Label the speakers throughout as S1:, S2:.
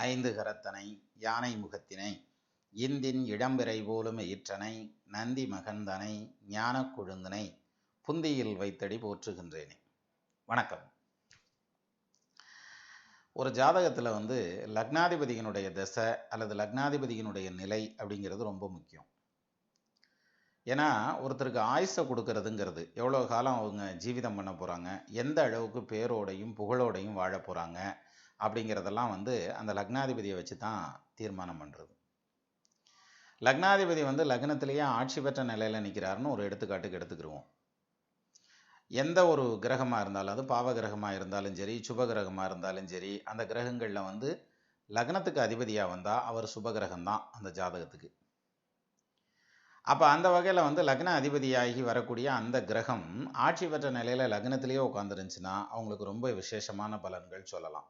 S1: ஐந்து கரத்தனை யானை முகத்தினை இந்தின் இளம்பிறை போலும் ஈற்றனை நந்தி மகந்தனை ஞானக் கொழுந்தனை புந்தியில் வைத்தடி போற்றுகின்றேனே. வணக்கம். ஒரு ஜாதகத்தில் லக்னாதிபதியினுடைய தசை அல்லது லக்னாதிபதியினுடைய நிலை அப்படிங்கிறது ரொம்ப முக்கியம். ஏன்னா ஒருத்தருக்கு ஆயுசை கொடுக்கறதுங்கிறது எவ்வளோ காலம் அவங்க ஜீவிதம் பண்ண போகிறாங்க, எந்த அளவுக்கு பேரோடையும் புகழோடையும் வாழ போகிறாங்க அப்படிங்கிறதெல்லாம் அந்த லக்னாதிபதியை வச்சு தான் தீர்மானம் பண்ணுறது. லக்னாதிபதி லக்னத்திலேயே ஆட்சி பெற்ற நிலையில் நிற்கிறாருன்னு ஒரு எடுத்துக்காட்டுக்கு எடுத்துக்கிடுவோம். எந்த ஒரு கிரகமாக இருந்தாலும், அது பாவ கிரகமாக இருந்தாலும் சரி, சுப கிரகமாக இருந்தாலும் சரி, அந்த கிரகங்களில் லக்னத்துக்கு அதிபதியாக வந்தால் அவர் சுப கிரகம்தான் அந்த ஜாதகத்துக்கு. அப்போ அந்த வகையில் லக்ன அதிபதியாகி வரக்கூடிய அந்த கிரகம் ஆட்சி பெற்ற நிலையில் லக்னத்திலேயே உட்காந்துருந்துச்சுன்னா அவங்களுக்கு ரொம்ப விசேஷமான பலன்கள் சொல்லலாம்.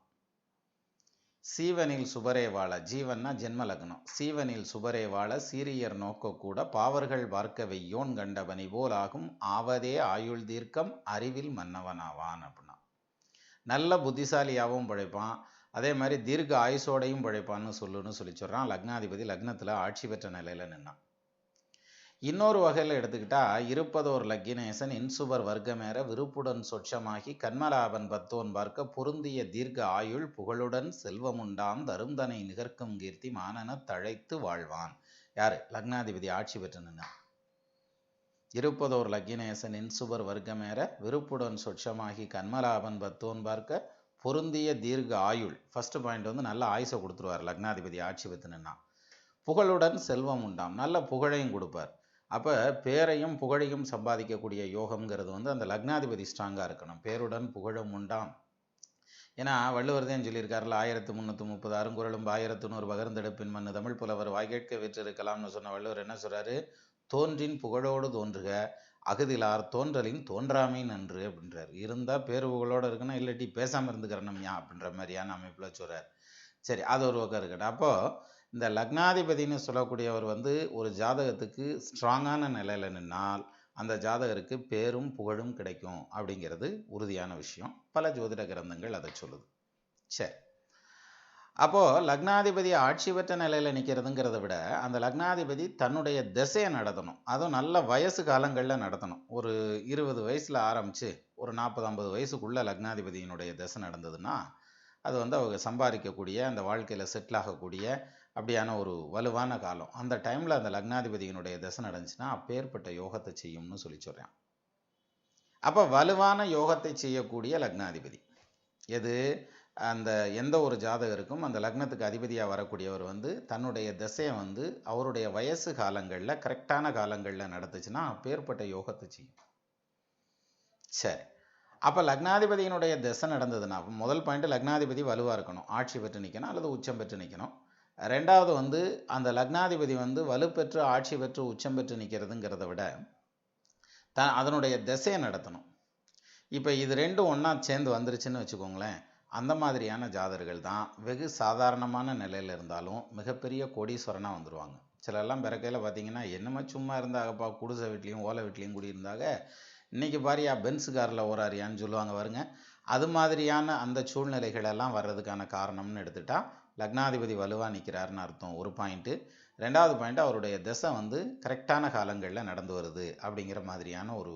S1: சீவனில் சுபரே வாழ, ஜீவன்னா ஜென்ம லக்னம், சீவனில் சுபரே வாழ சீரியர் நோக்கக்கூட பாவர்கள் பார்க்க வெய்யோன் கண்டபனி போல் ஆகும் ஆவதே ஆயுள் தீர்க்கம் அறிவில் மன்னவனாவான் அப்படின்னா நல்ல புத்திசாலியாகவும் பிழைப்பான், அதே மாதிரி தீர்க்க ஆயுசோடையும் பிழைப்பான்னு சொல்லி சொல்கிறான் லக்னாதிபதி லக்னத்தில் ஆட்சி பெற்ற நிலையில் நின்னான். இன்னொரு வகையில் எடுத்துக்கிட்டா இருப்பதோர் லக்கினேசன் இன்சுபர் வர்க்கமேற விருப்புடன் சொட்சமாகி கண்மலாபன் பத்தோன் பார்க்க பொருந்திய தீர்க்க ஆயுள் புகழுடன் செல்வமுண்டாம் தருந்தனை நிகர்க்கும் கீர்த்தி மானன தழைத்து வாழ்வான். யாரு? லக்னாதிபதி ஆட்சி பெற்று நின்னா. இருப்பதோர் லக்கினேசன் இன்சுபர் வர்க்கமேற விருப்புடன் சொட்சமாகி கண்மலாபன் பத்தோன் பார்க்க பொருந்திய தீர்க்க ஆயுள். ஃபர்ஸ்ட் பாயிண்ட் நல்ல ஆயுசை கொடுத்துருவார் லக்னாதிபதி ஆட்சி பெற்று நின்னா. புகழுடன் செல்வம் உண்டாம், நல்ல புகழையும் கொடுப்பார். அப்போ பேரையும் புகழையும் சம்பாதிக்கக்கூடிய யோகம்ங்கிறது அந்த லக்னாதிபதி ஸ்ட்ராங்காக இருக்கணும். பேருடன் புகழும் உண்டாம். ஏன்னா வள்ளுவர் தான் சொல்லியிருக்காருல, 1330 அருங்குறளும் 1100 பகர்ந்தெடுப்பின் மண்ணு தமிழ் புலவர் வாய்கேட்க விற்றிருக்கலாம்னு சொன்ன வள்ளுவர் என்ன சொல்கிறாரு? தோன்றின் புகழோடு தோன்றுக அகுதிலார் தோன்றலின் தோன்றாமை நன்று அப்படின்றார். இருந்தால் பேரு புகழோடு இருக்குன்னா, இல்லாட்டி பேசாமல் இருந்துக்கிறனம்யா அப்படின்ற மாதிரியான அமைப்பில் சொல்கிறார். சரி, அது ஒரு பக்கம் இருக்கட்டும். அப்போது இந்த லக்னாதிபதினு சொல்லக்கூடியவர் ஒரு ஜாதகத்துக்கு ஸ்ட்ராங்கான நிலையில் நின்னால் அந்த ஜாதகருக்கு பேரும் புகழும் கிடைக்கும் அப்படிங்கிறது உறுதியான விஷயம். பல ஜோதிட கிரந்தங்கள் அதை சொல்லுது. சரி, அப்போது லக்னாதிபதி ஆட்சி பெற்ற நிலையில் நிற்கிறதுங்கிறத விட அந்த லக்னாதிபதி தன்னுடைய திசையை நடத்தணும். அதுவும் நல்ல வயசு காலங்களில் நடத்தணும். ஒரு 20 வயசில் ஆரம்பித்து ஒரு 40-50 வயசுக்குள்ளே லக்னாதிபதியினுடைய திசை நடந்ததுன்னா அது அவங்க சம்பாதிக்கக்கூடிய, அந்த வாழ்க்கையில் செட்டில் ஆகக்கூடிய அப்படியான ஒரு வலுவான காலம். அந்த டைமில் அந்த லக்னாதிபதியினுடைய தசை நடந்துச்சுன்னா அப்பேற்பட்ட யோகத்தை செய்யும்னு சொல்கிறேன். அப்போ வலுவான யோகத்தை செய்யக்கூடிய லக்னாதிபதி எது? அந்த எந்த ஒரு ஜாதகருக்கும் அந்த லக்னத்துக்கு அதிபதியாக வரக்கூடியவர் தன்னுடைய திசையை அவருடைய வயசு காலங்களில் கரெக்டான காலங்களில் நடத்துச்சுன்னா அப்பேற்பட்ட யோகத்தை செய்யும். சரி, அப்போ லக்னாதிபதியினுடைய திசை நடந்ததுன்னா முதல் பாயிண்ட் லக்னாதிபதி வலுவாக இருக்கணும், ஆட்சி பெற்று நிற்கணும் அல்லது உச்சம் பெற்று நிற்கணும். ரெண்டாவது அந்த லக்னாதிபதி வலுப்பெற்று ஆட்சி பெற்று உச்சம் பெற்று நிற்கிறதுங்கிறத விட அதனுடைய திசையை நடத்தணும். இப்போ இது ரெண்டும் ஒன்றா சேர்ந்து வந்துருச்சுன்னு வச்சுக்கோங்களேன், அந்த மாதிரியான ஜாதகர்கள் தான் வெகு சாதாரணமான நிலையில் இருந்தாலும் மிகப்பெரிய கோடீஸ்வரனாக வந்துடுவாங்க. சிலரெல்லாம் பிறக்கையில் பார்த்தீங்கன்னா என்னமா சும்மா இருந்தாகப்பா, குடிசை வீட்லேயும் ஓலை வீட்லேயும் குடியிருந்தாக, இன்றைக்கி பாரியா பென்ஸு காரில் ஓராரியான்னு சொல்லுவாங்க பாருங்க. அது மாதிரியான அந்த சூழ்நிலைகளெல்லாம் வர்றதுக்கான காரணம்னு எடுத்துட்டா லக்னாதிபதி வலுவாக நிற்கிறாருன்னு அர்த்தம், ஒரு பாயிண்ட்டு. ரெண்டாவது பாயிண்ட் அவருடைய திசை கரெக்டான காலங்களில் நடந்து வருது அப்படிங்கிற மாதிரியான ஒரு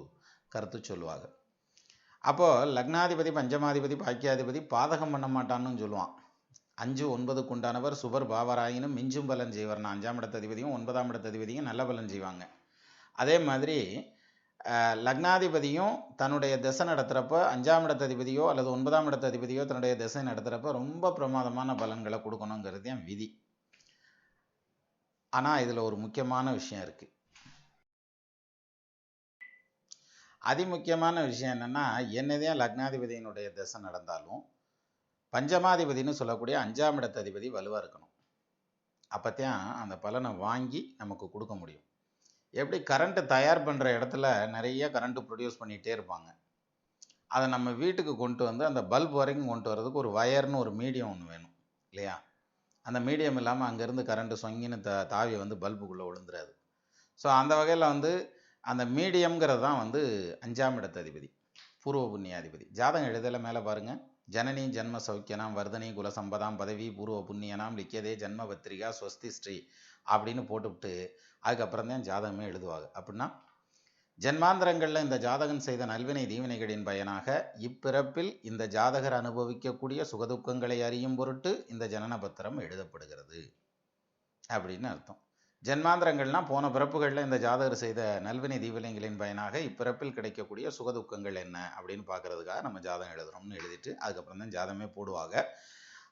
S1: கருத்து சொல்லுவாங்க. அப்போது லக்னாதிபதி பஞ்சமாதிபதி பாக்கியாதிபதி பாதகம் பண்ண மாட்டான்னு சொல்லுவான். 5, 9க்கு உண்டானவர் சுபர் பாவராயினும் மிஞ்சும் பலன் செய்வார்னா 5ஆம் இடத்ததிபதியும் 9ஆம் இடத்ததிபதியும் நல்ல பலன் செய்வாங்க. அதே மாதிரி லக்னாதிபதியும் தன்னுடைய திசை நடத்துகிறப்ப 5ஆம் இடத்ததிபதியோ அல்லது 9ஆம் இடத்ததிபதியோ தன்னுடைய திசை நடத்துகிறப்ப ரொம்ப பிரமாதமான பலன்களை கொடுக்கணுங்கிறது தான் விதி. ஆனால் இதில் ஒரு முக்கியமான விஷயம் இருக்குது. அதிமுக்கியமான விஷயம் என்னென்னா, என்னதான் லக்னாதிபதியினுடைய திசை நடந்தாலும் பஞ்சமாதிபதினு சொல்லக்கூடிய 5ஆம் இடத்ததிபதி வலுவாக இருக்கணும். அப்போத்தான் அந்த பலனை வாங்கி நமக்கு கொடுக்க முடியும். எப்படி கரண்ட்டு தயார் பண்ணுற இடத்துல நிறைய கரண்ட்டு ப்ரொடியூஸ் பண்ணிகிட்டே இருப்பாங்க, அதை நம்ம வீட்டுக்கு கொண்டு அந்த பல்ப் வரைக்கும் கொண்டு வரதுக்கு ஒரு வயர்னு ஒரு மீடியம் ஒன்று வேணும் இல்லையா? அந்த மீடியம் இல்லாமல் அங்கேருந்து கரண்ட்டு சொங்கின்னு தாவி பல்புக்குள்ளே விழுந்துடாது. ஸோ அந்த வகையில் அந்த மீடியம்ங்கிறது தான் 5ஆம் இடத்ததிபதி பூர்வ புண்ணியாதிபதி. ஜாதகம் எழுதலை மேலே பாருங்கள், ஜனனி ஜன்ம சௌக்கியனாம் வர்தனி குலசம்பதாம் பதவி பூர்வ புண்ணியனாம் லிக்கியதே ஜன்ம பத்திரிகா ஸ்வஸ்தி ஸ்ரீ அப்படின்னு போட்டுவிட்டு அதுக்கப்புறம் தான் ஜாதகமே எழுதுவாங்க. அப்படின்னா ஜென்மாந்திரங்களில் இந்த ஜாதகன் செய்த நல்வினை தீவினைகளின் பயனாக இப்பிறப்பில் இந்த ஜாதகர் அனுபவிக்கக்கூடிய சுகதுக்கங்களை அறியும் பொருட்டு இந்த ஜனன பத்திரம் எழுதப்படுகிறது அப்படின்னு அர்த்தம். ஜென்மாந்திரங்கள்னால் போன பிறப்புகளில் இந்த ஜாதகர் செய்த நல்வினை தீவினைகளின் பயனாக இப்பிறப்பில் கிடைக்கக்கூடிய சுகதுக்கங்கள் என்ன அப்படின்னு பார்க்கறதுக்காக நம்ம ஜாதகம் எழுதுறோம்னு எழுதிட்டு அதுக்கப்புறம் தான் ஜாதகமே போடுவாங்க.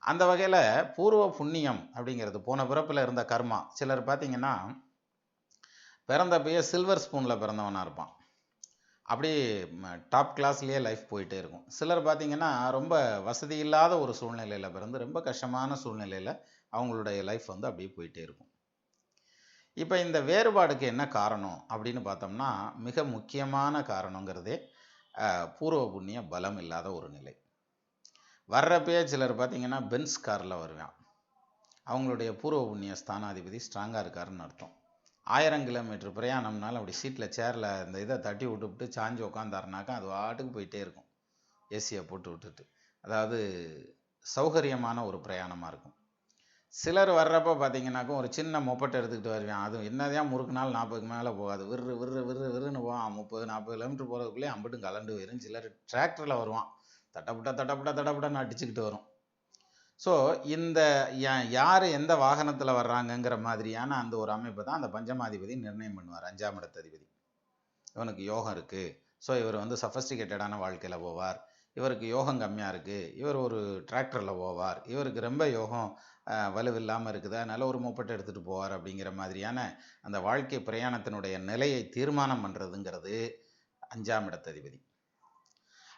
S1: அந்த வகையில் பூர்வ புண்ணியம் அப்படிங்கிறது போன பிறப்பில் இருந்த கர்மா. சிலர் பார்த்தீங்கன்னா பிறந்தப்பயே சில்வர் ஸ்பூனில் பிறந்தவனாக இருப்பான், அப்படியே டாப் கிளாஸ்லேயே லைஃப் போயிட்டே இருக்கும். சிலர் பார்த்திங்கன்னா ரொம்ப வசதி இல்லாத ஒரு சூழ்நிலையில் பிறந்து ரொம்ப கஷ்டமான சூழ்நிலையில் அவங்களுடைய லைஃப் வந்து அப்படியே போயிட்டே இருக்கும். இப்போ இந்த வேறுபாடுக்கு என்ன காரணம் அப்படின்னு பார்த்தோம்னா மிக முக்கியமான காரணங்கிறதே பூர்வ புண்ணிய பலம் இல்லாத ஒரு நிலை. வர்றப்பயே சிலர் பார்த்திங்கன்னா பென்ஸ் காரில் வருவான், அவங்களுடைய பூர்வ புண்ணிய ஸ்தானாதிபதி ஸ்ட்ராங்காக இருக்காருன்னு அர்த்தம். 1000 கிலோமீட்டர் பிரயாணம்னாலும் அப்படி சீட்டில் சேரில் இந்த இதை தட்டி விட்டுவிட்டு சாஞ்சு உட்காந்தாருனாக்கா அது வாட்டுக்கு போயிட்டே இருக்கும், ஏசியை போட்டு விட்டுட்டு. அதாவது சௌகரியமான ஒரு பிரயாணமாக இருக்கும். சிலர் வர்றப்போ பார்த்தீங்கன்னாக்கும் ஒரு சின்ன மொப்பட்டை எடுத்துக்கிட்டு வருவேன், அது என்னதான் முறுக்குனாலும் 40க்கு மேலே போகாது, விறுன்னு போவான். 30-40 கிலோமீட்டர் போகிறதுக்குள்ளே அம்பிட்டும் கலண்டு போயிடும். சிலர் டிராக்டரில் வருவான், தட்டப்பட்டன்னு அடிச்சுக்கிட்டு வரும். ஸோ இந்த யார் எந்த வாகனத்தில் வர்றாங்கங்கிற மாதிரியான அந்த ஒரு அமைப்பை தான் அந்த பஞ்சமாதிபதி நிர்ணயம் பண்ணுவார். 5ஆம் இடத்ததிபதி இவனுக்கு யோகம் இருக்குது, ஸோ இவர் வந்து சஃபஸ்டிகேட்டடான வாழ்க்கையில் போவார். இவருக்கு யோகம் கம்மியாக இருக்குது, இவர் ஒரு டிராக்டரில் போவார். இவருக்கு ரொம்ப யோகம் வலுவில்லாமல் இருக்குது, அதனால் ஒரு மொப்பட்டை எடுத்துகிட்டு போவார். அப்படிங்கிற மாதிரியான அந்த வாழ்க்கை பிரயாணத்தினுடைய நிலையை தீர்மானம் பண்ணுறதுங்கிறது 5ஆம் இடத்ததிபதி.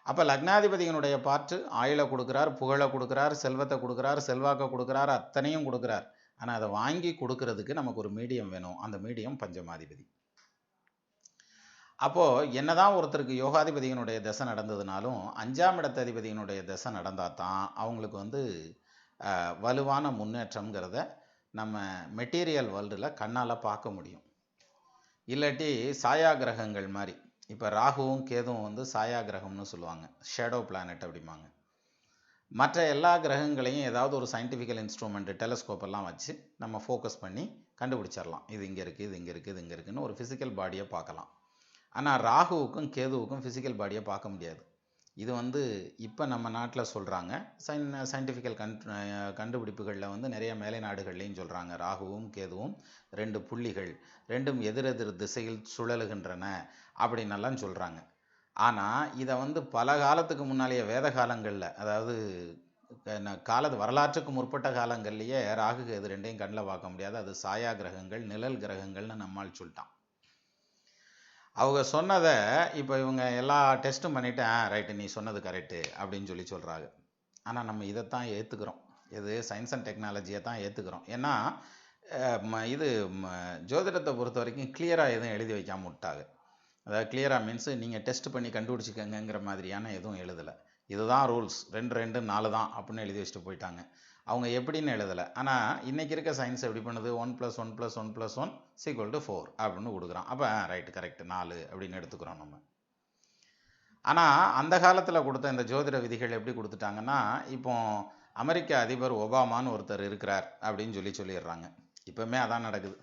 S1: அப்போ லக்னாதிபதியினுடைய பாற்று ஆயுளை கொடுக்குறார், புகழை கொடுக்குறார், செல்வத்தை கொடுக்குறார், செல்வாக்கை கொடுக்குறார், அத்தனையும் கொடுக்குறார். ஆனால் அதை வாங்கி கொடுக்கறதுக்கு நமக்கு ஒரு மீடியம் வேணும். அந்த மீடியம் பஞ்சமாதிபதி. அப்போது என்னதான் ஒருத்தருக்கு யோகாதிபதியினுடைய தசை நடந்ததுனாலும் 5ஆம் இடத்ததிபதியினுடைய தசை நடந்தால் தான் அவங்களுக்கு வந்து வலுவான முன்னேற்றம்ங்கிறத நம்ம மெட்டீரியல் வேர்ல்டில் கண்ணால் பார்க்க முடியும். இல்லாட்டி சாயா கிரகங்கள் மாதிரி, இப்போ ராகுவும் கேதுவும் வந்து சாயா கிரகம்னு சொல்லுவாங்க, ஷேடோ பிளானட் அப்படிம்பாங்க. மற்ற எல்லா கிரகங்களையும் ஏதாவது ஒரு சயின்டிஃபிக்கல் இன்ஸ்ட்ருமெண்ட்டு டெலஸ்கோப் எல்லாம் வச்சு நம்ம ஃபோக்கஸ் பண்ணி கண்டுபிடிச்சிடலாம், இது இங்கே இருக்குது, இது இங்கே இருக்குது, இது இங்கே இருக்குதுன்னு ஒரு ஃபிசிக்கல் பாடியை பார்க்கலாம். ஆனால் ராகுவுக்கும் கேதுவுக்கும் ஃபிசிக்கல் பாடியை பார்க்க முடியாது. இது வந்து இப்போ நம்ம நாட்டில் சொல்கிறாங்க, சயின்டிஃபிக்கல் கண்டுபிடிப்புகளில் வந்து நிறைய மேலை நாடுகள்லையும் சொல்கிறாங்க, ராகுவும் கேதுவும் 2 புள்ளிகள், ரெண்டும் எதிரெதிர் திசையில் சுழலுகின்றன அப்படின்னெல்லாம் சொல்கிறாங்க. ஆனால் இதை வந்து பல காலத்துக்கு முன்னாலேயே வேத காலங்களில், அதாவது வரலாற்றுக்கு முற்பட்ட காலங்கள்லேயே ராகு கேது ரெண்டையும் கண்ணில் பார்க்க முடியாது, அது சாயா கிரகங்கள், நிழல் கிரகங்கள்னு நம்மால் சொல்லிட்டான். அவங்க சொன்னதை இப்போ இவங்க எல்லா டெஸ்ட்டும் பண்ணிவிட்டு ரைட்டு நீ சொன்னது கரெக்டு அப்படின்னு சொல்கிறாங்க. ஆனால் நம்ம இதைத்தான் ஏற்றுக்கிறோம், இது சயின்ஸ் அண்ட் டெக்னாலஜியை தான் ஏற்றுக்கிறோம். ஏன்னா இது ஜோதிடத்தை பொறுத்த வரைக்கும் கிளியராக எதுவும் எழுதி வைக்காமல் விட்டாங்க. அதாவது கிளியராக மீன்ஸ் நீங்கள் டெஸ்ட் பண்ணி கண்டுபிடிச்சிக்கங்கிற மாதிரியான எதுவும் எழுதலை. இதுதான் ரூல்ஸ், 2 4 தான் அப்படின்னு எழுதி வச்சுட்டு போயிட்டாங்க. அவங்க எப்படின்னு எழுதலை. ஆனால் இன்றைக்கி இருக்க சயின்ஸ் எப்படி பண்ணுது, 1+1+1+1 = 4 அப்படின்னு கொடுக்குறான். அப்போ ரைட்டு கரெக்டு 4 அப்படின்னு எடுத்துக்கிறோம் நம்ம. ஆனால் அந்த காலத்தில் கொடுத்த இந்த ஜோதிட விதிகள் எப்படி கொடுத்துட்டாங்கன்னா, இப்போ அமெரிக்க அதிபர் ஒபாமான்னு ஒருத்தர் இருக்கிறார் அப்படின்னு சொல்லிடுறாங்க. இப்போவுமே அதான் நடக்குது.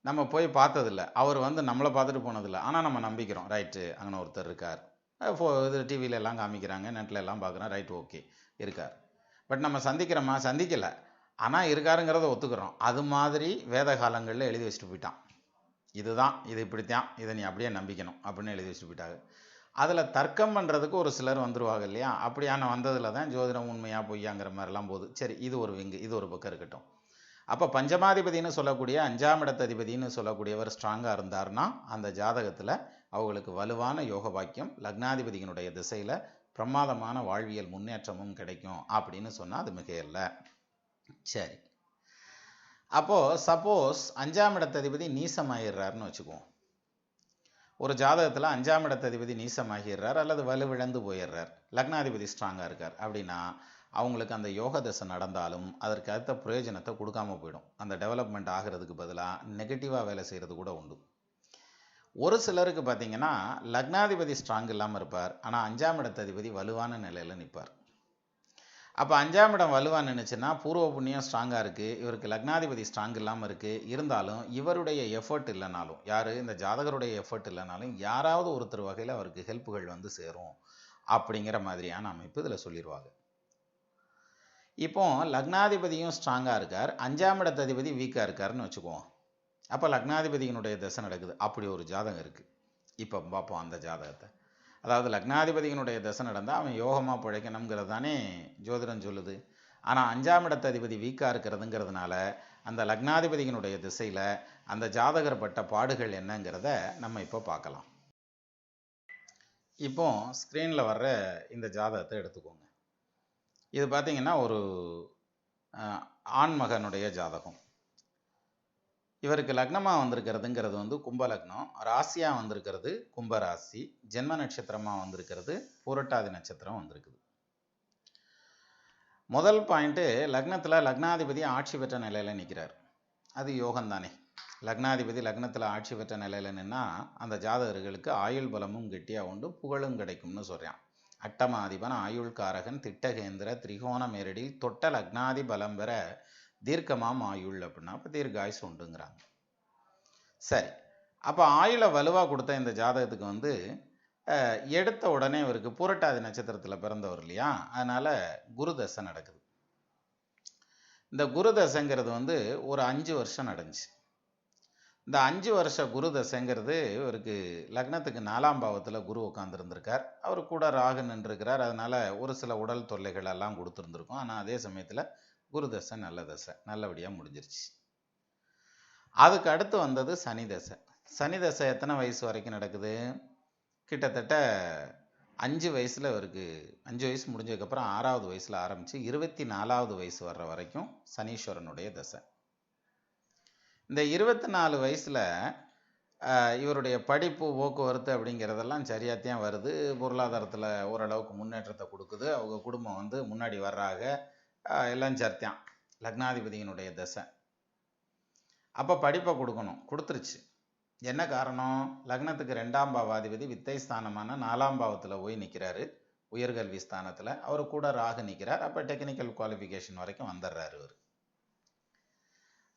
S1: நம்ம போய் பார்த்ததில்ல, அவர் வந்து நம்மளை பார்த்துட்டு போனதில்லை, ஆனால் நம்ம நம்பிக்கிறோம், ரைட்டு அங்கே ஒருத்தர் இருக்கார், இது டிவியில எல்லாம் காமிக்கிறாங்க, நெட்டில் எல்லாம் பார்க்குறோம், ரைட் ஓகே இருக்கார். பட் நம்ம சந்திக்கிறோமா, சந்திக்கலை, ஆனால் இருக்காருங்கிறத ஒத்துக்கிறோம். அது மாதிரி வேத காலங்களில் எழுதி வச்சுட்டு போயிட்டான், இதுதான் இது இப்படித்தான், இதை நீ அப்படியே நம்பிக்கணும் அப்படின்னு எழுதி வச்சுட்டு போயிட்டாங்க. அதில் தர்க்கம் பண்ணுறதுக்கு ஒரு சிலர் வந்துருவாங்க இல்லையா, அப்படியான வந்ததில் தான் ஜோதிடம் உண்மையாக பொய்யாங்கிற மாதிரிலாம் போகுது. சரி, இது ஒரு விங்கு, இது ஒரு பக்கம் இருக்கட்டும். அப்போ பஞ்சமாதிபதினு சொல்லக்கூடிய 5ஆம் இடத்ததிபதினு சொல்லக்கூடியவர் ஸ்ட்ராங்காக இருந்தார்னா அந்த ஜாதகத்தில் அவங்களுக்கு வலுவான யோக பாக்கியம், லக்னாதிபதியினுடைய திசையில் பிரமாதமான வாழ்வியல் முன்னேற்றமும் கிடைக்கும் அப்படின்னு சொன்னால் அது மிகையில்லை. சரி, அப்போது சப்போஸ் 5ஆம் இடத்ததிபதி நீசமாகிடுறாருன்னு வச்சுக்குவோம். ஒரு ஜாதகத்தில் 5ஆம் இடத்ததிபதி நீசமாகிடுறார் அல்லது வலுவிழந்து போயிடுறார், லக்னாதிபதி ஸ்ட்ராங்காக இருக்கார் அப்படின்னா அவங்களுக்கு அந்த யோக தசை நடந்தாலும் அதற்கு அடுத்த பிரயோஜனத்தை கொடுக்காம போயிடும். அந்த டெவலப்மெண்ட் ஆகிறதுக்கு பதிலாக நெகட்டிவாக வேலை செய்கிறது கூட உண்டு. ஒரு சிலருக்கு பார்த்திங்கன்னா லக்னாதிபதி ஸ்ட்ராங் இல்லாமல் இருப்பார், ஆனால் 5ஆம் இடத்ததிபதி வலுவான நிலையில் நிற்பார். அப்போ 5ஆம் இடம் வலுவாக நின்றுச்சுன்னா பூர்வ புண்ணியம் ஸ்ட்ராங்காக இருக்குது, இவருக்கு லக்னாதிபதி ஸ்ட்ராங் இல்லாமல் இருக்குது. இருந்தாலும் இவருடைய எஃபர்ட் இல்லைனாலும், யார் இந்த ஜாதகருடைய எஃபர்ட் இல்லைனாலும் யாராவது ஒருத்தர் வகையில் அவருக்கு ஹெல்ப்புகள் வந்து சேரும் அப்படிங்கிற மாதிரியான அமைப்பு இதில் சொல்லிடுவாங்க. இப்போ லக்னாதிபதியும் ஸ்ட்ராங்காக இருக்கார், 5ஆம் இடத்ததிபதி வீக்காக இருக்காருன்னு வச்சுக்குவோம். அப்போ லக்னாதிபதியினுடைய தசை நடக்குது, அப்படி ஒரு ஜாதகம் இருக்குது. இப்போ பார்ப்போம் அந்த ஜாதகத்தை. அதாவது லக்னாதிபதியினுடைய தசை நடந்தால் அவன் யோகமாக பிழைக்கணுங்கிறது தானே ஜோதிடம் சொல்லுது. ஆனால் 5ஆம் இடத்ததிபதி வீக்காக இருக்கிறதுங்கிறதுனால அந்த லக்னாதிபதியினுடைய திசையில் அந்த ஜாதகர் பட்ட பாடுகள் என்னங்கிறத நம்ம இப்போ பார்க்கலாம். இப்போ ஸ்க்ரீனில் வர்ற இந்த ஜாதகத்தை எடுத்துக்கோங்க. இது பார்த்தீங்கன்னா ஒரு ஆண்மகனுடைய ஜாதகம். இவருக்கு லக்னமாக வந்திருக்கிறதுங்கிறது வந்து கும்ப லக்னம், ராசியாக வந்திருக்கிறது கும்பராசி, ஜென்ம நட்சத்திரமாக வந்திருக்கிறது பூரட்டாதி நட்சத்திரம் வந்திருக்குது. முதல் பாயிண்ட்டு, லக்னத்தில் லக்னாதிபதி ஆட்சி பெற்ற நிலையில் நிற்கிறார். அது யோகம் தானே. லக்னாதிபதி லக்னத்தில் ஆட்சி பெற்ற நிலையில் நின்னா அந்த ஜாதகர்களுக்கு ஆயுள் பலமும் கெட்டியாக உண்டு, புகழும் கிடைக்கும்னு சொல்கிறான். அட்டமாதிபன் ஆயுள் காரகன் திட்டகேந்திர திரிகோண மேரடியில் தொட்ட லக்னாதி பலம் பெற தீர்க்கமாம் ஆயுள் அப்படின்னா இப்போ தீர்காயுசு உண்டுங்கிறாங்க. சரி, அப்போ ஆயுளை வலுவாக கொடுத்த இந்த ஜாதகத்துக்கு வந்து எடுத்த உடனே இவருக்கு பூரட்டாதி நட்சத்திரத்தில் பிறந்தவர் இல்லையா, அதனால் குரு தசை நடக்குது. இந்த குரு தசைங்கிறது வந்து ஒரு 5 வருஷம் நடந்துச்சு. இந்த 5 வருஷ குரு தசைங்கிறது இவருக்கு லக்னத்துக்கு 4ஆம் பாவத்தில் குரு உட்காந்துருந்துருக்கார். அவர் கூட ராகு நின்றுருக்கிறார். அதனால் ஒரு சில உடல் தொல்லைகள் எல்லாம் கொடுத்துருந்துருக்கும். ஆனால் அதே சமயத்தில் குரு தசை நல்ல தசை, நல்லபடியாக முடிஞ்சிருச்சு. அதுக்கு அடுத்து வந்தது சனி தசை. சனி தசை எத்தனை வயசு வரைக்கும் நடக்குது? கிட்டத்தட்ட 5 வயசில் இவருக்கு 5 வயசு முடிஞ்சதுக்கப்புறம் 6ஆவது வயசில் ஆரம்பித்து 24ஆவது வயசு வர்ற வரைக்கும் சனீஸ்வரனுடைய தசை. இந்த 24 வயசில் இவருடைய படிப்பு போக்குவரத்து அப்படிங்கிறதெல்லாம் சரியாத்தான் வருது. பொருளாதாரத்தில் ஓரளவுக்கு முன்னேற்றத்தை கொடுக்குது. அவங்க குடும்பம் வந்து முன்னாடி வர்றாங்க, எல்லாம் சரித்தான். லக்னாதிபதியினுடைய தசை. அப்போ படிப்பை கொடுக்கணும், கொடுத்துருச்சு. என்ன காரணம்? லக்னத்துக்கு 2ஆம் பாவாதிபதி வித்தை ஸ்தானமான 4ஆம் பாவத்தில் போய் நிற்கிறாரு, உயர்கல்வி ஸ்தானத்தில். அவர் கூட ராகு நிற்கிறார். அப்போ டெக்னிக்கல் குவாலிஃபிகேஷன் வரைக்கும் வந்துடுறாரு இவர்.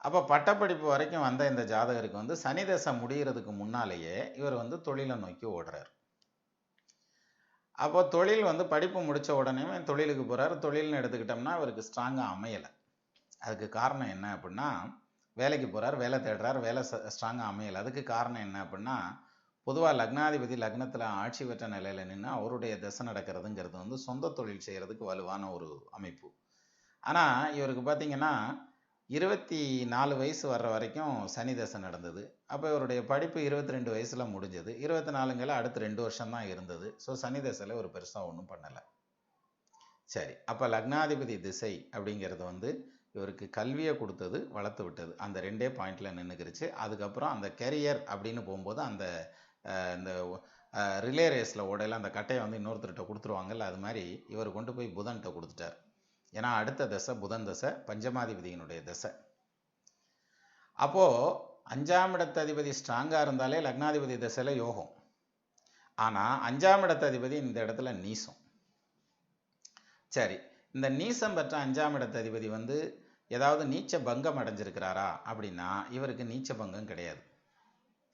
S1: அப்போ பட்டப்படிப்பு வரைக்கும் வந்த இந்த ஜாதகருக்கு வந்து சனி தசை முடிகிறதுக்கு முன்னாலேயே இவர் வந்து தொழிலை நோக்கி ஓடுறார். அப்போ தொழில் வந்து படிப்பு முடித்த உடனே தொழிலுக்கு போகிறார். தொழில்னு எடுத்துக்கிட்டோம்னா இவருக்கு ஸ்ட்ராங்காக அமையலை. அதுக்கு காரணம் என்ன அப்படின்னா, வேலைக்கு போகிறார், வேலை தேடுறார், வேலை ஸ்ட்ராங்காக அமையலை. அதுக்கு காரணம் என்ன அப்படின்னா, பொதுவாக லக்னாதிபதி லக்னத்தில் ஆட்சி பெற்ற நிலையில் நின்று அவருடைய தசை நடக்கிறதுங்கிறது வந்து சொந்த தொழில் செய்கிறதுக்கு வலுவான ஒரு அமைப்பு. ஆனால் இவருக்கு பார்த்திங்கன்னா 24 வயசு வர்ற வரைக்கும் சனி தசை நடந்தது. அப்போ இவருடைய படிப்பு 22 வயசில் முடிஞ்சது. 24ங்கில் அடுத்து 2 வருஷம்தான் இருந்தது. ஸோ சனி தசையில் ஒரு பெருசாக ஒன்றும் பண்ணலை. சரி, அப்போ லக்னாதிபதி திசை அப்படிங்கிறது வந்து இவருக்கு கல்வியை கொடுத்தது, வளர்த்து விட்டது. அந்த 2 பாயிண்டில் நின்றுக்கிருச்சு. அதுக்கப்புறம் அந்த கெரியர் அப்படின்னு போகும்போது அந்த இந்த ரிலே ரேஸில் ஓடையில் அந்த கட்டையை வந்து இன்னொருத்தர்கிட்ட கொடுத்துருவாங்கல்ல, அது மாதிரி இவர் கொண்டு போய் புதன்கிட்ட கொடுத்துட்டார். ஏன்னா அடுத்த தசை புதன் தசை, பஞ்சமாதிபதியினுடைய தசை. அப்போது 5ஆம் இடத்ததிபதி ஸ்ட்ராங்காக இருந்தாலே லக்னாதிபதி தசையில் யோகம். ஆனால் 5ஆம் இடத்ததிபதி இந்த இடத்துல நீசம். சரி, இந்த நீசம் பெற்ற 5ஆம் இடத்ததிபதி வந்து ஏதாவது நீச்ச பங்கம் அடைஞ்சிருக்கிறாரா அப்படின்னா இவருக்கு நீச்ச பங்கம் கிடையாது.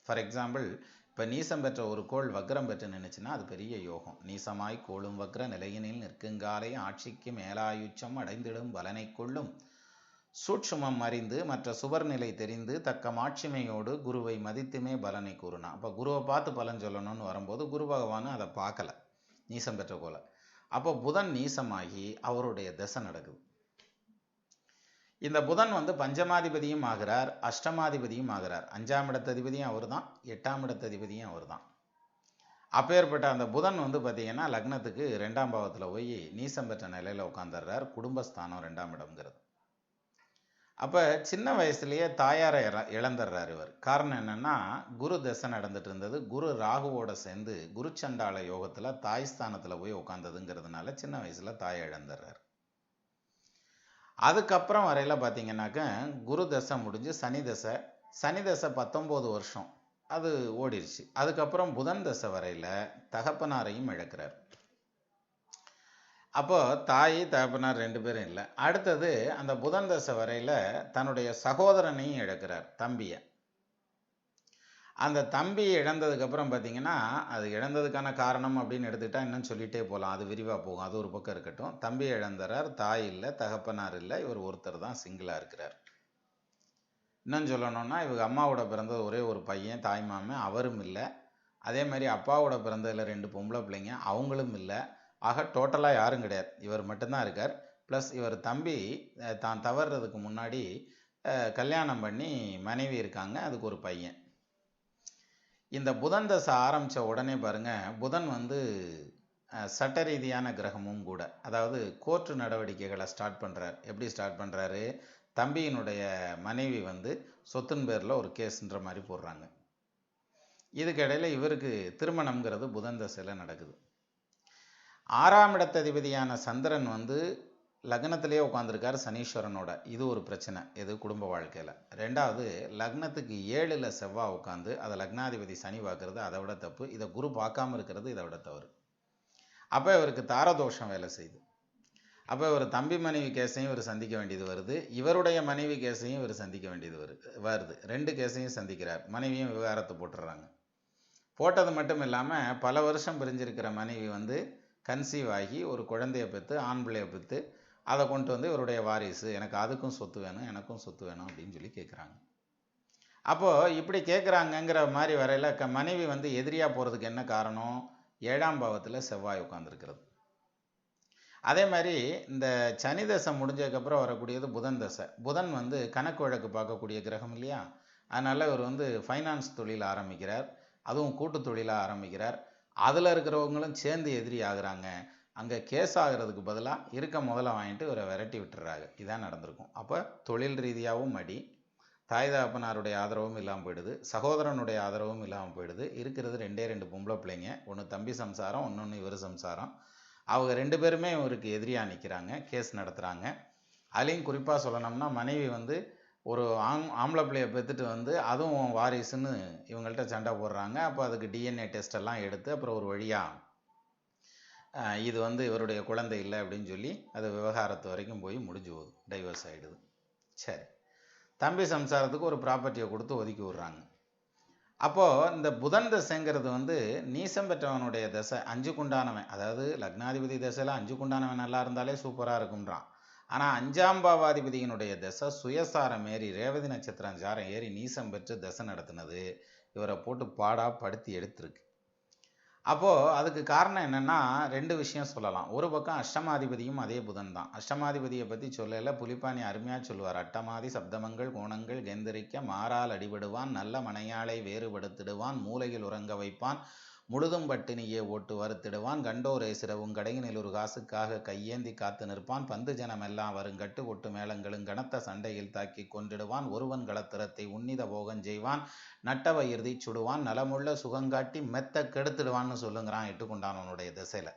S1: ஃபார் எக்ஸாம்பிள், இப்போ நீசம் பெற்ற ஒரு கோள் வக்ரம் பெற்று நின்றுச்சுன்னா அது பெரிய யோகம். நீசமாய் கோளும் வக்ர நிலையினில் நிற்குங்காலை ஆட்சிக்கு மேலாயுச்சம் அடைந்திடும் பலனை கொள்ளும் சூட்சுமம் அறிந்து மற்ற சுவர் நிலை தெரிந்து தக்க மாட்சிமையோடு குருவை மதித்துமே பலனை கூறுனா. அப்போ குருவை பார்த்து பலன் சொல்லணும்னு வரும்போது குரு பகவான் அதை பார்க்கல, நீசம் பெற்ற கோளை. அப்போ புதன் நீசமாகி அவருடைய தசை நடக்குது. இந்த புதன் வந்து பஞ்சமாதிபதியும் ஆகிறார், அஷ்டமாதிபதியும் ஆகிறார். 5ஆம் இடத்ததிபதியும் அவர் தான், 8ஆம் இடத்ததிபதியும் அவர் தான். அப்பேற்பட்ட அந்த புதன் வந்து பார்த்திங்கன்னா லக்னத்துக்கு 2ஆம் பாவத்தில் போய் நீசம் பெற்ற நிலையில் உட்காந்துடுறார். குடும்பஸ்தானம் 2ஆம் இடம்ங்கிறது. அப்போ சின்ன வயசுலேயே தாயாரை இழந்துடுறார் இவர். காரணம் என்னென்னா, குரு தசை நடந்துட்டு இருந்தது. குரு ராகுவோட சேர்ந்து குருச்சண்டால யோகத்தில் தாய் ஸ்தானத்தில் போய் உட்காந்ததுங்கிறதுனால சின்ன வயசில் தாயை இழந்துடுறார். அதுக்கப்புறம் வரையில் பார்த்திங்கனாக்க குரு தசை முடிஞ்சு சனி தசை. சனி தசை 19 வருஷம் அது ஓடிடுச்சு. அதுக்கப்புறம் புதன் தசை வரையில் தகப்பனாரையும் இழக்கிறார். அப்போ தாய் தகப்பனார் 2 பேரும் இல்லை. அடுத்தது அந்த புதன் தசை வரையில தன்னுடைய சகோதரனையும் இழக்கிறார், தம்பியை. அந்த தம்பி இழந்ததுக்கு அப்புறம் பார்த்தீங்கன்னா, அது இழந்ததுக்கான காரணம் அப்படின்னு எடுத்துக்கிட்டா இன்னும் சொல்லிட்டே போகலாம். அது விரிவாக போகும். அது ஒரு பக்கம் இருக்கட்டும். தம்பி இழந்துறார், தாய் இல்லை, தகப்பனார் இல்லை, இவர் ஒருத்தர் தான் சிங்கிளாக இருக்கிறார். இன்னும் சொல்லணும்னா இவங்க அம்மாவோட பிறந்தது ஒரே ஒரு பையன், தாய் மாமன், அவரும் இல்லை. அதே மாதிரி அப்பாவோட பிறந்ததில் 2 பொம்பளை பிள்ளைங்க, அவங்களும் இல்லை. ஆக டோட்டலாக யாரும் கிடையாது, இவர் மட்டும்தான் இருக்கார். ப்ளஸ் இவர் தம்பி தான் தவறுறதுக்கு முன்னாடி கல்யாணம் பண்ணி மனைவி இருக்காங்க, அதுக்கு ஒரு பையன். இந்த புதன் தசை ஆரம்பித்த உடனே பாருங்கள், புதன் வந்து சட்ட ரீதியான கிரகமும் கூட. அதாவது கோர்ட்டு நடவடிக்கைகளை ஸ்டார்ட் பண்ணுறார். எப்படி ஸ்டார்ட் பண்ணுறாரு? தம்பியினுடைய மனைவி வந்து சொத்தின் பேரில் ஒரு கேஸுன்ற மாதிரி போடுறாங்க. இதுக்கு இடையில இவருக்கு திருமணம்ங்கிறது புதன் தசையில் நடக்குது. 6ஆம் இடத்ததிபதியான சந்திரன் வந்து லக்னத்திலேயே உட்காந்துருக்கார் சனீஸ்வரனோட. இது ஒரு பிரச்சனை, இது குடும்ப வாழ்க்கையில். 2வது, லக்னத்துக்கு 7ல் செவ்வாய் உட்காந்து அதை லக்னாதிபதி சனி பார்க்கறது அதை விட தப்பு. இதை குரு பார்க்காம இருக்கிறது இதை விட தவறு. அப்போ இவருக்கு தாரதோஷம் வேலை செய்யுது. அப்போ இவர் தம்பி மனைவி கேஸையும் இவர் சந்திக்க வேண்டியது வருது, இவருடைய மனைவி கேஸையும் இவர் சந்திக்க வேண்டியது வருது. 2 கேஸையும் சந்திக்கிறார். மனைவியும் விவகாரத்தை போட்டுடுறாங்க. போட்டது மட்டும் இல்லாமல் பல வருஷம் பிரிஞ்சிருக்கிற மனைவி வந்து கன்சீவ் ஆகி ஒரு குழந்தைய பெற்று, ஆண் பிள்ளையை பெற்று, அதை கொண்டு வந்து இவருடைய வாரிசு, எனக்கு அதுக்கும் சொத்து வேணும், எனக்கும் சொத்து வேணும் அப்படின்னு சொல்லி கேட்குறாங்க. அப்போது இப்படி கேட்குறாங்கங்கிற மாதிரி வரையில் மனைவி வந்து எதிரியாக போகிறதுக்கு என்ன காரணம்? 7ஆம் பாவத்தில் செவ்வாய் உட்காந்துருக்கிறது. அதே மாதிரி இந்த சனி தசை முடிஞ்சதுக்கப்புறம் வரக்கூடியது புதன் தசை. புதன் வந்து கணக்கு வழக்கு பார்க்கக்கூடிய கிரகம் இல்லையா? அதனால் இவர் வந்து ஃபைனான்ஸ் தொழில் ஆரம்பிக்கிறார், அதுவும் கூட்டு தொழிலாக ஆரம்பிக்கிறார். அதில் இருக்கிறவங்களும் சேர்ந்து எதிரி ஆகுறாங்க. அங்கே கேஸ் ஆகிறதுக்கு பதிலாக இருக்க முதல்ல வாங்கிட்டு இவரை விரட்டி விட்டுறாங்க. இதான் நடந்திருக்கும். அப்போ தொழில் ரீதியாகவும் அடி, தாய் தகப்பனாருடைய ஆதரவும் இல்லாமல் போயிடுது, சகோதரனுடைய ஆதரவும் இல்லாமல் போயிடுது. இருக்கிறது 2 பொம்பளை பிள்ளைங்க, ஒன்று தம்பி சம்சாரம், இன்னொன்று இவர் சம்சாரம். அவங்க 2 பேருமே இவருக்கு எதிரியாக நிற்கிறாங்க, கேஸ் நடத்துகிறாங்க. அதுலேயும் குறிப்பாக சொல்லணும்னா மனைவி வந்து ஒரு ஆம்பளை பிள்ளையை பெற்றுட்டு வந்து அதுவும் வாரிசுன்னு இவங்கள்ட்ட சண்டை போடுறாங்க. அப்போ அதுக்கு டிஎன்ஏ டெஸ்ட் எல்லாம் எடுத்து அப்புறம் ஒரு வழியாக இது வந்து இவருடைய குழந்தை இல்லை அப்படின்னு சொல்லி அது விவகாரத்து வரைக்கும் போய் முடிஞ்சு போகுது, டைவர்ஸ் ஆகிடுது. சரி, தம்பி சம்சாரத்துக்கு ஒரு ப்ராப்பர்ட்டியை கொடுத்து ஒதுக்கி விட்றாங்க. அப்போது இந்த புதன் தசைங்கிறது வந்து நீசம் பெற்றவனுடைய தசை, 5க்குண்டானவன். அதாவது லக்னாதிபதி தசையில் 5க்குண்டானவன் நல்லா இருந்தாலே சூப்பராக இருக்கும்ன்றான். ஆனால் 5ஆம் பாவாதிபதியினுடைய தசை சுயசாரம் ஏறி, ரேவதி நட்சத்திரம் சாரம் ஏறி நீசம் பெற்று தசை நடத்தினது இவரை போட்டு பாடாக படுத்தி எடுத்திருக்கு. அப்போது அதுக்கு காரணம் என்னென்னா 2 விஷயம் சொல்லலாம். ஒரு பக்கம் அஷ்டமாதிபதியும் அதே புதன் தான். அஷ்டமாதிபதியை பற்றி சொல்லல புலிப்பாணி அருமையாக சொல்லுவார். அட்டமாதி சப்தமங்கள் கோணங்கள் கெந்தரிக்க மாறால் அடிபடுவான், நல்ல மனையாளை வேறுபடுத்திடுவான், மூலையில் உறங்க வைப்பான், முழுதும் பட்டினியே ஓட்டு வருத்திடுவான், கண்டோரே சிறவும் கடையினில் ஒரு காசுக்காக கையேந்தி காத்து நிற்பான், பந்து ஜனமெல்லாம் வருங்கட்டு ஒட்டு மேளங்களும் கனத்த சண்டையில் தாக்கி கொண்டிடுவான், ஒருவன் களத்திரத்தை உன்னித போகம் செய்வான், நட்டவை இறுதி சுடுவான், நலமுள்ள சுகங்காட்டி மெத்த கெடுத்துடுவான்னு சொல்லுங்கிறான் 8க்குண்டானவனுடைய திசையில்.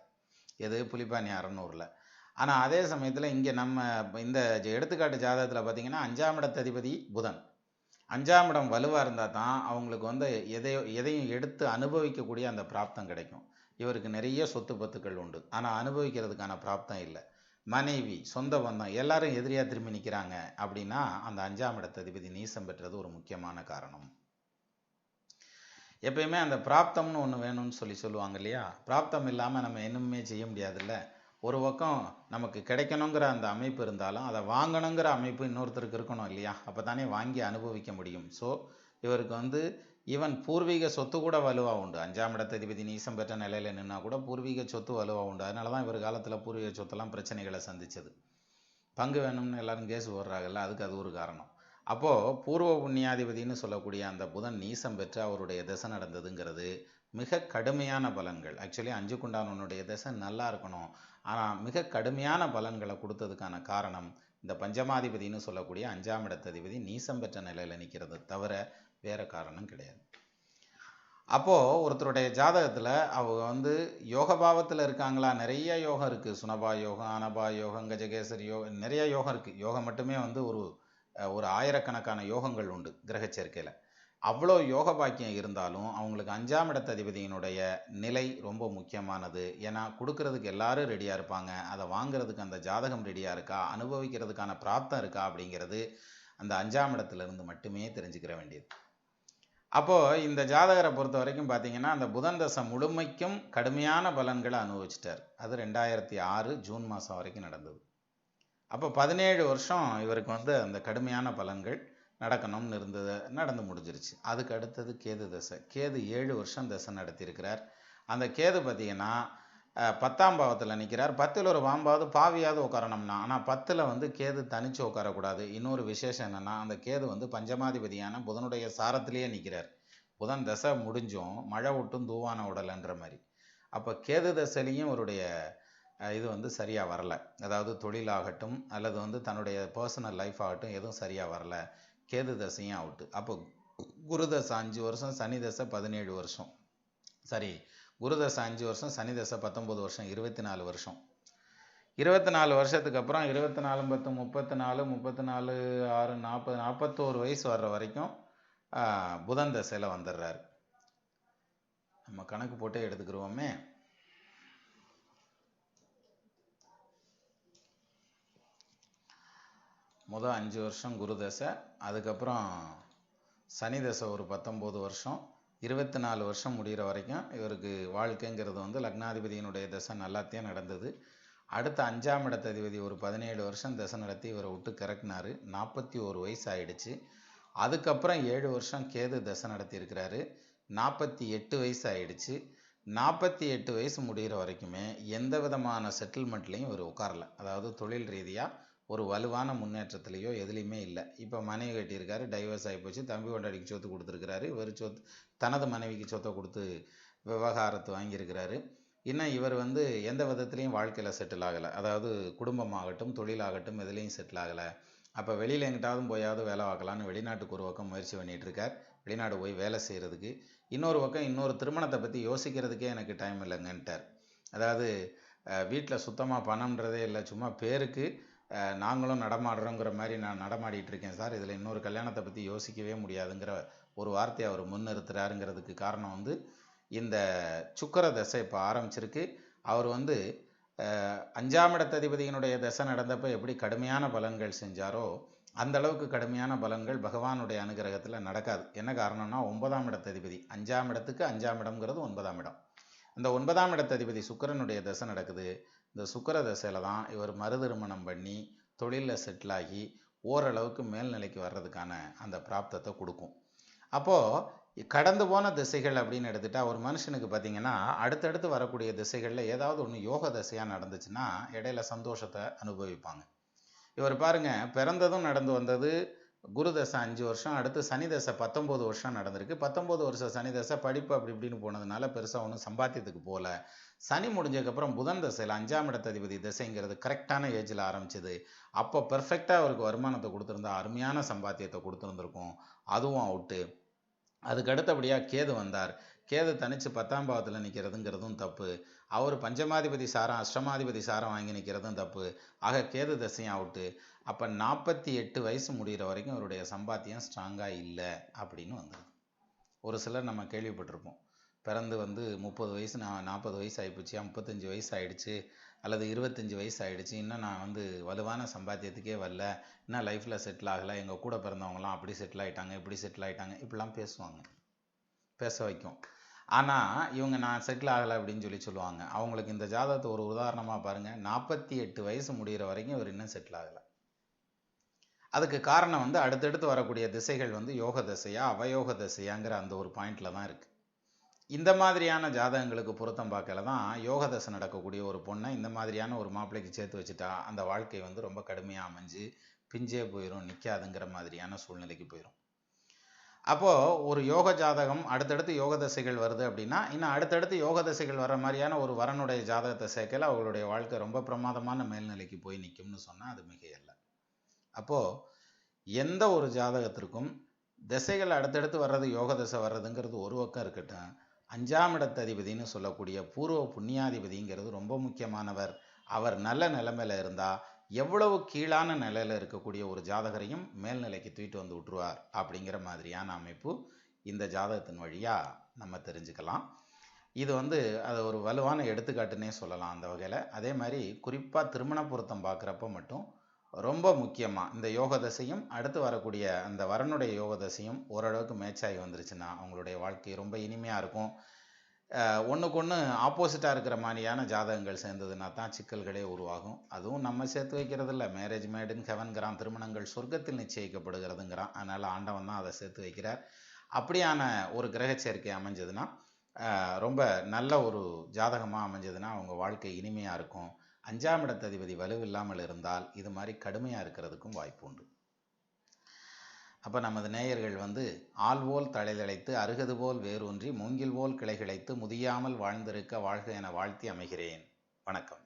S1: எது? புலிப்பாணி 600. ஆனால் அதே சமயத்தில் இங்கே நம்ம இந்த எடுத்துக்காட்டு ஜாதகத்தில் பார்த்தீங்கன்னா 5ஆம் இடத்ததிபதி புதன். 5ஆம் இடம் வலுவாக இருந்தால் தான் அவங்களுக்கு வந்து எதையும் எடுத்து அனுபவிக்கக்கூடிய அந்த பிராப்தம் கிடைக்கும். இவருக்கு நிறைய சொத்து பத்துக்கள் உண்டு, ஆனால் அனுபவிக்கிறதுக்கான பிராப்தம் இல்லை. மனைவி, சொந்த பந்தம் எல்லாரும் எதிரியாக திரும்பி நிற்கிறாங்க அப்படின்னா அந்த 5ஆம் இடத்ததிபதி நீசம் பெற்றது ஒரு முக்கியமான காரணம். எப்பயுமே அந்த பிராப்தம்னு ஒன்று வேணும்னு சொல்லுவாங்க இல்லையா? பிராப்தம் இல்லாமல் நம்ம என்னுமே செய்ய முடியாதுல்ல. ஒரு பக்கம் நமக்கு கிடைக்கணுங்கிற அந்த அமைப்பு இருந்தாலும் அதை வாங்கணுங்கிற அமைப்பு இன்னொருத்தருக்கு இருக்கணும் இல்லையா? அப்போ தானே வாங்கி அனுபவிக்க முடியும். ஸோ இவருக்கு வந்து ஈவன் பூர்வீக சொத்து கூட வலுவாக உண்டு. 5ஆம் இடத்ததிபதி நீசம் பெற்ற நிலையில் நின்னா கூட பூர்வீக சொத்து வலுவாக உண்டு. அதனால தான் இவர் காலத்தில் பூர்வீக சொத்தெல்லாம் பிரச்சனைகளை சந்திச்சது. பங்கு வேணும்னு எல்லாரும் கேஸ் போடுறாங்கல்ல, அதுக்கு அது ஒரு காரணம். அப்போது பூர்வ புண்ணியாதிபதினு சொல்லக்கூடிய அந்த புதன் நீசம் பெற்று அவருடைய தசை நடந்ததுங்கிறது மிக கடுமையான பலன்கள். ஆக்சுவலி 5க்குண்டானவனுடைய தசை நல்லா இருக்கணும், ஆனால் மிக கடுமையான பலன்களை கொடுத்ததுக்கான காரணம் இந்த பஞ்சமாதிபதினு சொல்லக்கூடிய 5ஆம் இடத்ததிபதி நீசம் பெற்ற நிலையில் நிற்கிறது தவிர வேறு காரணம் கிடையாது. அப்போது ஒருத்தருடைய ஜாதகத்தில் அவங்க வந்து யோக பாவத்தில் இருக்காங்களா? நிறைய யோகம் இருக்குது. சுனபா யோகம், அனபா யோகம், கஜகேசரி யோகம், நிறைய யோகம் இருக்குது. யோகம் மட்டுமே வந்து ஒரு 1000கணக்கான யோகங்கள் உண்டு கிரக சேர்க்கையில். அவ்வளோ யோக பாக்கியம் இருந்தாலும் அவங்களுக்கு 5ஆம் இடத்து அதிபதியினுடைய நிலை ரொம்ப முக்கியமானது. ஏன்னா கொடுக்கறதுக்கு எல்லாரும் ரெடியாக இருப்பாங்க, அதை வாங்குறதுக்கு அந்த ஜாதகம் ரெடியாக இருக்கா, அனுபவிக்கிறதுக்கான பிராப்தம் இருக்கா அப்படிங்கிறது அந்த 5ஆம் இடத்துலேருந்து மட்டுமே தெரிஞ்சுக்கிற வேண்டியது. அப்போது இந்த ஜாதகரை பொறுத்த வரைக்கும் பார்த்தீங்கன்னா அந்த புதன் தசை முழுமைக்கும் கடுமையான பலன்களை அனுபவிச்சிட்டார். அது 2006 ஜூன் மாதம் வரைக்கும் நடந்தது. அப்போ 17 வருஷம் இவருக்கு வந்து அந்த கடுமையான பலன்கள் நடக்கணும்னு இருந்தது, நடந்து முடிஞ்சிருச்சு. அதுக்கு அடுத்தது கேது தசை. கேது 7 வருஷம் தசை நடத்தியிருக்கிறார். அந்த கேது பார்த்தீங்கன்னா 10ஆம் பாவத்தில் நிற்கிறார். 10ல் ஒரு பாம்பாவது பாவியாவது உட்காரணும்னா, ஆனால் 10ல் வந்து கேது தனிச்சு உட்காரக்கூடாது. இன்னொரு விசேஷம் என்னென்னா அந்த கேது வந்து பஞ்சமாதிபதியான புதனுடைய சாரத்திலேயே நிற்கிறார். புதன் தசை முடிஞ்சும் மழை விட்டும் தூவான உடலைன்ற மாதிரி. அப்போ கேது தசையிலையும் இவருடைய இது வந்து சரியாக வரலை. அதாவது தொழிலாகட்டும் அல்லது வந்து தன்னுடைய பர்சனல் லைஃப் ஆகட்டும் எதுவும் சரியாக வரலை. கேது தசையும் அவுட்டு. அப்போ குரு தசை 5 வருஷம், சனி தசை 17 வருஷம், சரி குரு தசை 5 வருஷம், சனி தசை 19 வருஷம், 24 வருஷம். 24 வருஷத்துக்கு அப்புறம் 24 10 34 34 6 40 41 வயசு வர்ற வரைக்கும் புதன் தசையில் வந்துடுறாரு. நம்ம கணக்கு போட்டே எடுத்துக்கிடுவோமே. முதல் 5 வருஷம் குரு தசை, அதுக்கப்புறம் சனி தசை ஒரு 19 வருஷம், 24 வருஷம் முடிகிற வரைக்கும் இவருக்கு வாழ்க்கைங்கிறது வந்து லக்னாதிபதியினுடைய தசை நல்லாத்தையும் நடந்தது. அடுத்த 5ஆம் இடத்து அதிபதி ஒரு 17 வருஷம் தசை நடத்தி இவரை விட்டு கறக்குனாரு. 41 வயசு ஆயிடுச்சு. அதுக்கப்புறம் 7 வருஷம் கேது தசை நடத்தியிருக்கிறாரு. 48 வயசு ஆயிடுச்சு. 48 வயசு முடிகிற வரைக்குமே எந்த விதமான செட்டில்மெண்ட்லேயும் இவர் உட்காரல. அதாவது தொழில் ரீதியாக ஒரு வலுவான முன்னேற்றத்துலையோ எதுலேயுமே இல்லை. இப்போ மனைவி கட்டியிருக்காரு, டைவர்ஸ் ஆகி போச்சு, தம்பி கொண்டாடிக்கு சொத்து கொடுத்துருக்கிறாரு, இவர் சொத்து தனது மனைவிக்கு சொத்தை கொடுத்து விவகாரத்தை வாங்கியிருக்கிறாரு. இன்னும் இவர் வந்து எந்த விதத்துலேயும் வாழ்க்கையில் செட்டில் ஆகலை. அதாவது குடும்பமாகட்டும் தொழிலாகட்டும் எதுலேயும் செட்டில் ஆகலை. அப்போ வெளியில் எங்கிட்டாவது போயாவது வேலை பார்க்கலான்னு வெளிநாட்டுக்கு ஒரு பக்கம் முயற்சி பண்ணிகிட்ருக்கார். வெளிநாடு போய் வேலை செய்கிறதுக்கு. இன்னொரு பக்கம் இன்னொரு திருமணத்தை பற்றி யோசிக்கிறதுக்கே எனக்கு டைம் இல்லைங்கன்ட்டார். அதாவது வீட்டில் சுத்தமாக பணம்ன்றதே இல்லை, சும்மா பேருக்கு நாங்களும் நடமாடுறோங்கிற மாதிரி நான் நடமாடிட்டு இருக்கேன் சார், இதில் இன்னொரு கல்யாணத்தை பற்றி யோசிக்கவே முடியாதுங்கிற ஒரு வார்த்தையை அவர் முன்னிறுத்துறாருங்கிறதுக்கு காரணம் வந்து இந்த சுக்கிர தசை இப்போ ஆரம்பிச்சிருக்கு. அவர் வந்து 5ஆம் இடத்து அதிபதியினுடைய தசை நடந்தப்போ எப்படி கடுமையான பலன்கள் செஞ்சாரோ அந்த அளவுக்கு கடுமையான பலன்கள் பகவானுடைய அனுகிரகத்தில் நடக்காது. என்ன காரணம்னா 9ஆம் இடத்து அதிபதி, 5ஆம் இடத்துக்கு 5ஆம் இடம்ங்கிறது 9ஆம் இடம். அந்த 9ஆம் இடத்து அதிபதி சுக்கிரனுடைய தசை நடக்குது. இந்த சுக்கிர தசையில் தான் இவர் மறு திருமணம் பண்ணி தொழிலில் செட்டில் ஆகி ஓரளவுக்கு மேல்நிலைக்கு வர்றதுக்கான அந்த பிராப்தத்தை கொடுக்கும். அப்போது கடந்து போன திசைகள் அப்படின்னு எடுத்துகிட்டா ஒரு மனுஷனுக்கு பார்த்திங்கன்னா அடுத்தடுத்து வரக்கூடிய திசைகளில் ஏதாவது ஒன்று யோக தசையாக நடந்துச்சுன்னா இடையில சந்தோஷத்தை அனுபவிப்பாங்க. இவர் பாருங்கள், பிறந்ததும் நடந்து வந்தது குரு தசை 5 வருஷம், அடுத்து சனி தசை 19 வருஷம் நடந்திருக்கு. 19 வருஷம் சனி தசை படிப்பு அப்படி இப்படின்னு போனதுனால பெருசாக ஒன்றும் சம்பாத்தியத்துக்கு போகல. சனி முடிஞ்சதுக்கப்புறம் புதன் தசையில் 5ஆம் இடத்து அதிபதி தசைங்கிறது கரெக்டான ஏஜில் ஆரம்பிச்சது. அப்போ பெர்ஃபெக்டாக அவருக்கு வருமானத்தை கொடுத்துருந்தா அருமையான சம்பாத்தியத்தை கொடுத்துருந்துருக்கும். அதுவும் அவுட்டு. அதுக்கு அடுத்தபடியாக கேது வந்தார். கேது தனித்து 10ஆம் பாவத்தில் நிற்கிறதுங்கிறதும் தப்பு. அவர் பஞ்சமாதிபதி சாரம் அஷ்டமாதிபதி சாரம் வாங்கி நிற்கிறதும் தப்பு. ஆக கேது தசையும் அவுட்டு. அப்போ 48 வயசு முடிகிற வரைக்கும் அவருடைய சம்பாத்தியம் ஸ்ட்ராங்காக இல்லை அப்படின்னு வந்துடுது. ஒரு சிலர் நம்ம கேள்விப்பட்டிருப்போம், பிறந்து வந்து 30 வயசு 40 வயசு ஆகிப்போச்சு, 35 வயசு ஆகிடுச்சு அல்லது 25 வயசு ஆகிடுச்சு, இன்னும் நான் வந்து வலுவான சம்பாத்தியத்துக்கே வரல, இன்னும் லைஃப்பில் செட்டில் ஆகலை, எங்கள் கூட பிறந்தவங்களாம் அப்படி செட்டில் ஆகிட்டாங்க இப்படி செட்டில் ஆகிட்டாங்க இப்படிலாம் பேசுவாங்க, பேச வைக்கும். ஆனால் இவங்க நான் செட்டில் ஆகலை அப்படின்னு சொல்லுவாங்க. அவங்களுக்கு இந்த ஜாதகத்தை ஒரு உதாரணமாக பாருங்கள். 48 வயசு முடிகிற வரைக்கும் இவர் இன்னும் செட்டில் ஆகலை. அதுக்கு காரணம் வந்து அடுத்தடுத்து வரக்கூடிய திசைகள் வந்து யோக தசையா அவயோக தசையாங்கிற அந்த ஒரு பாயிண்டில் தான் இருக்குது. இந்த மாதிரியான ஜாதகங்களுக்கு பொருத்தம் பார்க்கல தான் யோக தசை நடக்கக்கூடிய ஒரு பொண்ணை இந்த மாதிரியான ஒரு மாப்பிள்ளைக்கு சேர்த்து வச்சுட்டா அந்த வாழ்க்கை வந்து ரொம்ப கடுமையாக அமைஞ்சு பிஞ்சே போயிடும், நிற்காதுங்கிற மாதிரியான சூழ்நிலைக்கு போயிடும். அப்போது ஒரு யோக ஜாதகம் அடுத்தடுத்து யோக தசைகள் வருது அப்படின்னா இன்னும் அடுத்தடுத்து யோக தசைகள் வர மாதிரியான ஒரு வரனுடைய ஜாதகத்தை சேர்க்கல அவங்களுடைய வாழ்க்கை ரொம்ப பிரமாதமான மேல்நிலைக்கு போய் நிற்கும்னு சொன்னால் அது மிகையல்ல. அப்போது எந்த ஒரு ஜாதகத்திற்கும் திசைகள் அடுத்தடுத்து வர்றது யோக தசை வர்றதுங்கிறது ஒரு பக்கம் இருக்கட்டும், 5ஆம் இடத்து அதிபதினு சொல்லக்கூடிய பூர்வ புண்ணியாதிபதிங்கிறது ரொம்ப முக்கியமானவர். அவர் நல்ல நிலைமையில் இருந்தால் எவ்வளவு கீழான நிலையில் இருக்கக்கூடிய ஒரு ஜாதகரையும் மேல்நிலைக்கு தூக்கிட்டு வந்து விட்டுருவார் அப்படிங்கிற மாதிரியான அமைப்பு இந்த ஜாதகத்தின் வழியாக நம்ம தெரிஞ்சுக்கலாம். இது அது ஒரு வலுவான எடுத்துக்காட்டுன்னே சொல்லலாம் அந்த வகையில். அதே மாதிரி குறிப்பாக திருமண பொருத்தம் பார்க்குறப்ப மட்டும் ரொம்ப முக்கியமாக இந்த யோக தசையும் அடுத்து வரக்கூடிய அந்த வரனுடைய யோக தசையும் ஓரளவுக்கு மேட்ச் ஆகி வந்துருச்சுன்னா அவங்களுடைய வாழ்க்கை ரொம்ப இனிமையாக இருக்கும். ஒன்றுக்கு ஒன்று ஆப்போசிட்டாக இருக்கிற மாதிரியான ஜாதகங்கள் சேர்ந்ததுன்னா தான் சிக்கல்களே உருவாகும். அதுவும் நம்ம சேர்த்து வைக்கிறதில்ல, மேரேஜ் மேட் இன் ஹெவன்கிறான், திருமணங்கள் சொர்க்கத்தில் நிச்சயிக்கப்படுகிறதுங்கிறான். அதனால் ஆண்டவன் தான் அதை சேர்த்து வைக்கிறார். அப்படியான ஒரு கிரக சேர்க்கை அமைஞ்சதுன்னா ரொம்ப நல்ல ஒரு ஜாதகமாக அமைஞ்சதுன்னா அவங்க வாழ்க்கை இனிமையாக இருக்கும். 5ஆம் இடத்ததிபதி வலுவில்லாமல் இருந்தால் இது மாதிரி கடுமையாக இருக்கிறதுக்கும் வாய்ப்பு உண்டு. அப்போ நமது நேயர்கள் ஆள்போல் தழைதழைத்து அருகது போல் வேரூன்றி மூங்கில் போல் கிளை கிளைத்து முதியாமல் வாழ்ந்திருக்க வாழ்க என வாழ்த்தி அமைகிறேன். வணக்கம்.